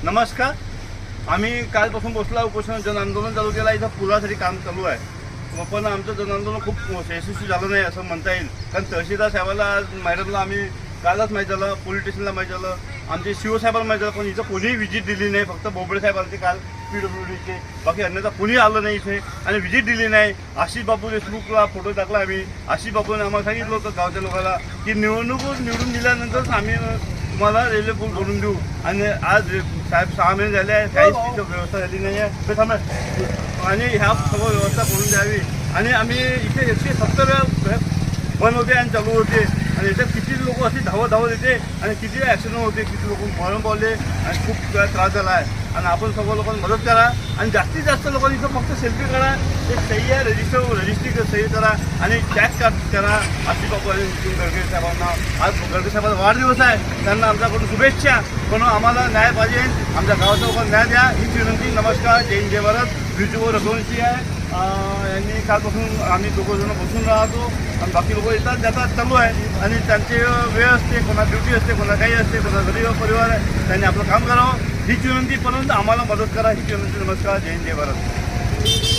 नमस्कार. आम्ही कालपासून बसला उपोषण जन आंदोलन चालू केला. इथं पुलासाठी काम चालू आहे, पण आमचं जन आंदोलन खूप यशस्वी झालं नाही असं म्हणता येईल. कारण तहसीलदार साहेबाला मॅडमला आम्ही कालच माहीत झालं, पोलीस स्टेशनला माहीत झालं, आमचे शिवसाहेबांना माहीत झालं, पण इथं कोणीही विजिट दिली नाही. फक्त बोबडे साहेब आले काल PWDचे, बाकी अन्यथा कोणी आलं नाही इथे आणि विजिट दिली नाही. आशिष बाबू देशमुखला फोटो टाकला आम्ही. आशिष बाबूने आम्हाला सांगितलं होतं गावच्या लोकांना की निवडून दिल्यानंतरच आम्ही तुम्हाला रेल्वे पूल करून देऊ. आणि आज साहेब 6 महिने झाले आहे, काहीच तिथं व्यवस्था झाली नाही आहे. तर आणि ह्या सर्व व्यवस्था करून द्यावी. आणि आम्ही इथे 170 बंद होते आणि चालू होते, आणि याच्यात किती लोक असे धावत येते आणि किती ॲक्सिडेंट होते, किती लोक मरण पावले आणि खूप त्रास झाला आहे. आणि आपण सर्व लोकांना मदत करा आणि जास्तीत जास्त लोकांनी इथं फक्त सेल्फी काढा, एक सही आहे रजिस्ट्री सही करा आणि टॅक्स करा. आशिष बाबू आणि नितीन गडकरी साहेबांना आज गडकरी साहेबांचा वाढदिवस आहे, त्यांना आमच्याकडून शुभेच्छा. पण आम्हाला न्याय पाहिजे, आमच्या गावाच्या लोकांना न्याय द्या हीच विनंती. नमस्कार. जय हिंद, जय भारत. ब्युटीफुल रघुवंशी आहे. यांनी कालपासून आम्ही दोघंजणं बसून राहतो आणि बाकी लोक येतात जातात चालू आहे. आणि त्यांची वेळ असते, कोणा ड्युटी असते, कोणा काही असते, कोणा गरीब परिवार आहे, त्यांनी आपलं काम करावं हीच विनंती. परंतु आम्हाला मदत करा हीच विनंती. नमस्कार. जय हिंद, जय भारत.